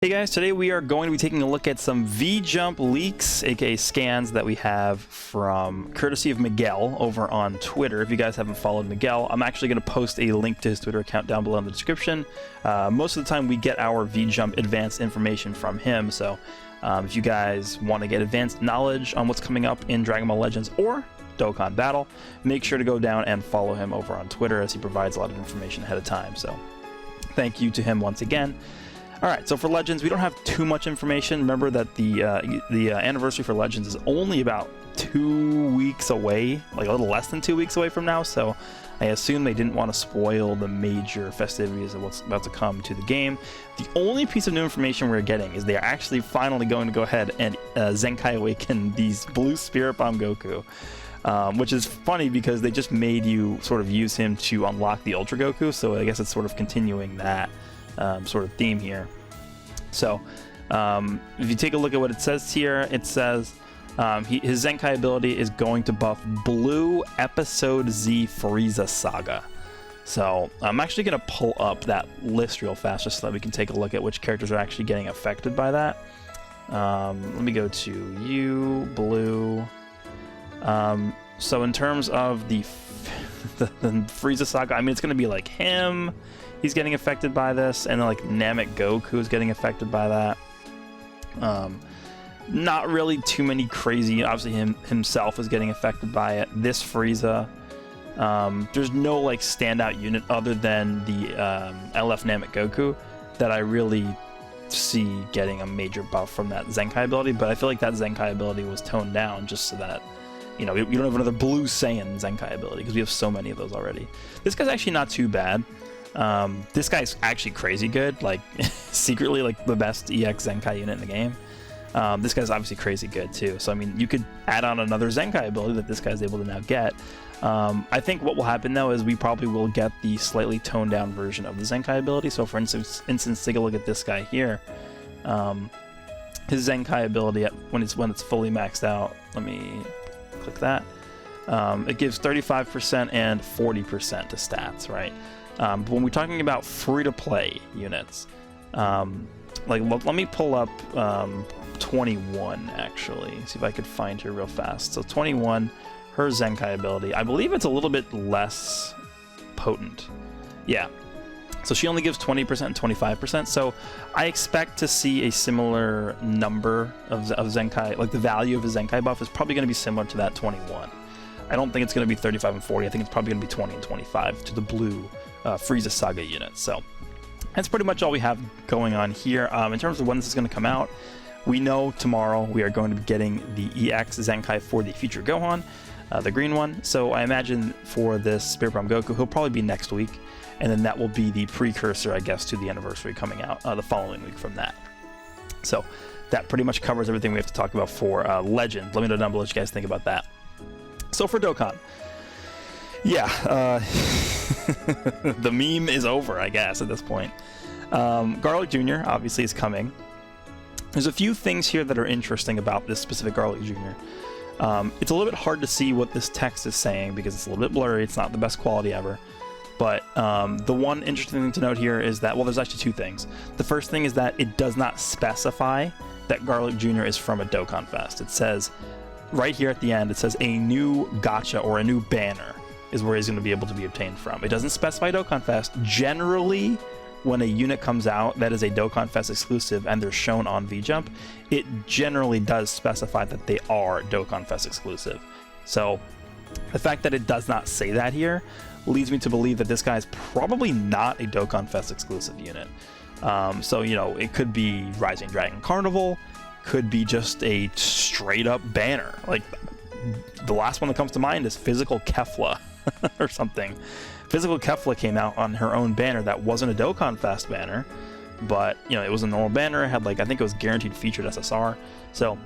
Hey guys, today we are going to be taking a look at some V-Jump leaks, aka scans that we have from courtesy of Miguel over on Twitter. If you guys haven't followed Miguel, I'm actually going to post a link to his Twitter account down below in the description. Most of the time we get our V-Jump advanced information from him, so if you guys want to get advanced knowledge on what's coming up in Dragon Ball Legends or DoCon Battle, make sure to go down and follow him over on Twitter as he provides a lot of information ahead of time. So thank you to him once again. Alright, so for Legends, we don't have too much information. Remember that the anniversary for Legends is only about 2 weeks away, like a little less than 2 weeks away from now, so I assume they didn't want to spoil the major festivities of what's about to come to the game. The only piece of new information we're getting is they are actually finally going to go ahead and Zenkai Awaken these Blue Spirit Bomb Goku. Which is funny because they just made you sort of use him to unlock the Ultra Goku, so I guess it's sort of continuing that sort of theme here. So if you take a look at what it says here, it says his Zenkai ability is going to buff Blue Episode Z Frieza Saga. So I'm actually going to pull up that list real fast just so that we can take a look at which characters are actually getting affected by that. Let me go to you, Blue. So in terms of the Frieza Saga, I mean, it's going to be like him. He's getting affected by this, and then like Namek Goku is getting affected by that. Not really too many crazy. Obviously, himself is getting affected by it. This Frieza, there's no like standout unit other than the LF Namek Goku that I really see getting a major buff from that Zenkai ability. But I feel like that Zenkai ability was toned down just so that, you know, you don't have another Blue Saiyan Zenkai ability because we have so many of those already. This guy's actually not too bad. This guy's actually crazy good, like secretly like the best EX Zenkai unit in the game. This guy's obviously crazy good too, so I mean you could add on another Zenkai ability that this guy's able to now get. I think what will happen though is we probably will get the slightly toned down version of the Zenkai ability. So for instance take a look at this guy here. His Zenkai ability when it's fully maxed out, let me click that. It gives 35% and 40% to stats, right? But when we're talking about free-to-play units, like let me pull up 21 actually, see if I could find her real fast. So 21, her Zenkai ability, I believe it's a little bit less potent. Yeah, so she only gives 20% and 25. So I expect to see a similar number of Zenkai, like the value of a Zenkai buff is probably going to be similar to that 21. I don't think it's going to be 35 and 40. I think it's probably going to be 20 and 25 to the Blue Frieza Saga unit. So that's pretty much all we have going on here. In terms of when this is going to come out, we know tomorrow we are going to be getting the EX Zenkai for the Future Gohan, the green one. So I imagine for this Spirit Bomb Goku, he'll probably be next week, and then that will be the precursor, I guess, to the anniversary coming out the following week from that. So that pretty much covers everything we have to talk about for Legend. Let me know down below what you guys think about that. So for DoCon, yeah, the meme is over, I guess, at this point. Garlic Jr. obviously is coming. There's a few things here that are interesting about this specific Garlic Jr. It's a little bit hard to see what this text is saying because it's a little bit blurry. It's not the best quality ever. But the one interesting thing to note here is that, well, there's actually two things. The first thing is that it does not specify that Garlic Jr. is from a DoCon Fest. It says, right here at the end, it says a new gacha or a new banner is where he's going to be able to be obtained from. It doesn't specify DoCon Fest. Generally, when a unit comes out that is a DoCon Fest exclusive and they're shown on V-Jump, it generally does specify that they are DoCon Fest exclusive. So the fact that it does not say that here leads me to believe that this guy is probably not a DoCon Fest exclusive unit. So, you know, it could be Rising Dragon Carnival, could be just a straight up banner. Like the last one that comes to mind is Physical Kefla or something. Physical Kefla came out on her own banner that wasn't a DoCon Fest banner, but you know, it was a normal banner. It had like, I think it was guaranteed featured SSR. So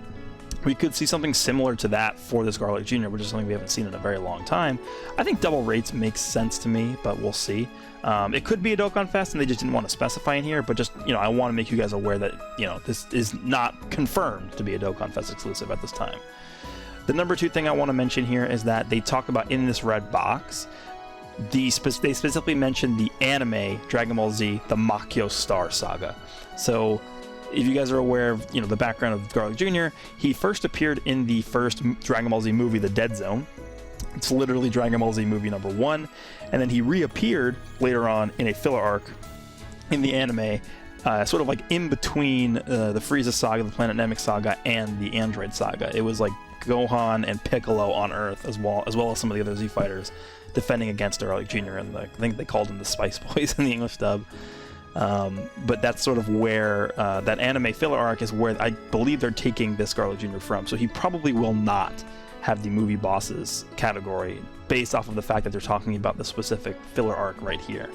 we could see something similar to that for this Garlic Jr., which is something we haven't seen in a very long time. I think double rates makes sense to me, but we'll see. It could be a DoCon Fest and they just didn't want to specify in here, but just, you know, I want to make you guys aware that, you know, this is not confirmed to be a DoCon Fest exclusive at this time. The number two thing I want to mention here is that they talk about in this red box, they specifically mentioned the anime Dragon Ball Z, the Makyo Star Saga. So if you guys are aware of, you know, the background of Garlic Jr., he first appeared in the first Dragon Ball Z movie, The Dead Zone. It's literally Dragon Ball Z movie number 1, and then he reappeared later on in a filler arc in the anime, sort of like in between the Frieza saga, the Planet Namek saga, and the Android saga. It was like Gohan and Piccolo on Earth, as well as some of the other Z fighters defending against Garlic Jr. and I think they called him the Spice Boys in the English dub. But that's sort of where that anime filler arc is, where I believe they're taking this Garlic Jr. from. So he probably will not have the movie bosses category based off of the fact that they're talking about the specific filler arc right here.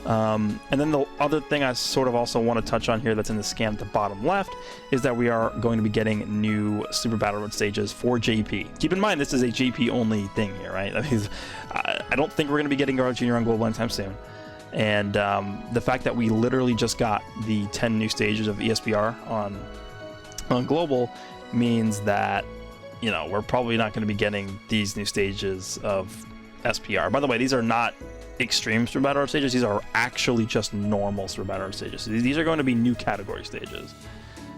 And then the other thing I sort of also want to touch on here that's in the scan at the bottom left is that we are going to be getting new Super Battle Road stages for JP. Keep in mind, this is a JP only thing here, right? I mean, I don't think we're going to be getting Garlic Jr. on Global anytime soon. And the fact that we literally just got the 10 new stages of ESPR on Global means that, you know, we're probably not going to be getting these new stages of SPR. By the way, these are not extreme Super Battle Road stages. These are actually just normal Super Battle Road stages. So these are going to be new category stages,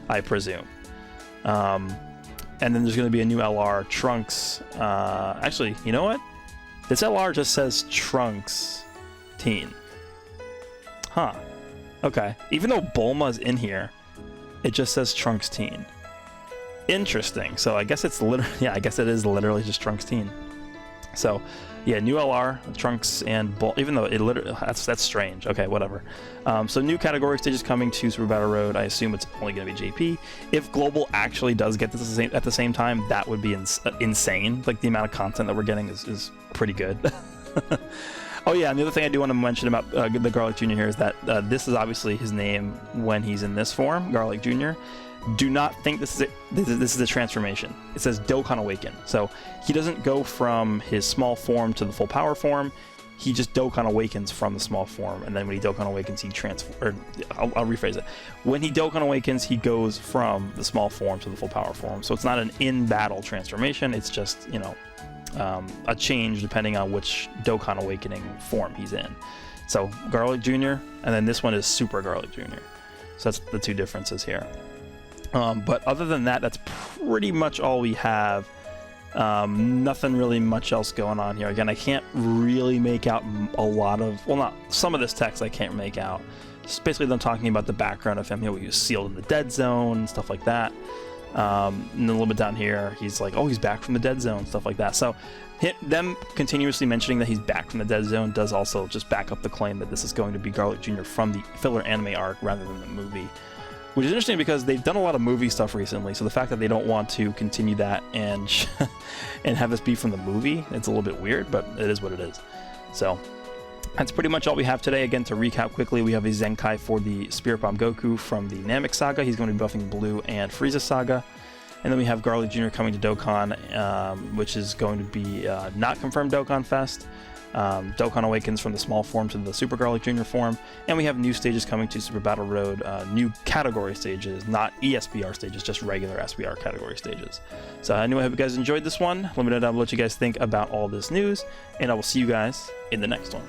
I presume. And then there's going to be a new LR Trunks. Actually, you know what? This LR just says Trunks Teen. Huh. Okay. Even though Bulma's in here, it just says Trunks Teen. Interesting. So I guess it's literally, yeah, I guess it is literally just Trunks Teen. So yeah, new LR, Trunks, and even though it literally, that's strange. Okay, whatever. So new category stages coming to Super Battle Road. I assume it's only going to be JP. If Global actually does get this at the same time, that would be insane. Like, the amount of content that we're getting is pretty good. Oh yeah, and the other thing I do want to mention about the Garlic Jr. here is that this is obviously his name when he's in this form, Garlic Jr. Do not think this is a transformation. It says DoCon Awaken. So he doesn't go from his small form to the full power form. He just DoCon Awakens from the small form, and then when he DoCon Awakens, he I'll rephrase it. When he DoCon Awakens, he goes from the small form to the full power form. So it's not an in-battle transformation. It's just, you know, a change depending on which DoCon Awakening form he's in. So Garlic Jr., and then this one is Super Garlic Jr. So that's the two differences here. But other than that, that's pretty much all we have. Nothing really much else going on here. Again, I can't really make out a lot of, well, not some of this text I can't make out. It's basically them talking about the background of him. He was sealed in the dead zone and stuff like that. And then a little bit down here, he's like, oh, he's back from the dead zone, stuff like that. So them continuously mentioning that he's back from the dead zone does also just back up the claim that this is going to be Garlic Jr. from the filler anime arc rather than the movie. Which is interesting because they've done a lot of movie stuff recently, so the fact that they don't want to continue that and have this be from the movie, it's a little bit weird, but it is what it is. So that's pretty much all we have today. Again, to recap quickly, we have a Zenkai for the Spirit Bomb Goku from the Namek Saga. He's going to be buffing Blue and Frieza Saga. And then we have Garlic Jr. coming to DoCon, which is going to be not confirmed DoCon Fest. DoCon Awakens from the small form to the Super Garlic Jr. form, and we have new stages coming to Super Battle Road, new category stages, not ESPR stages, just regular SPR category stages. So anyway, I hope you guys enjoyed this one. Let me know down below what you guys think about all this news, and I will see you guys in the next one.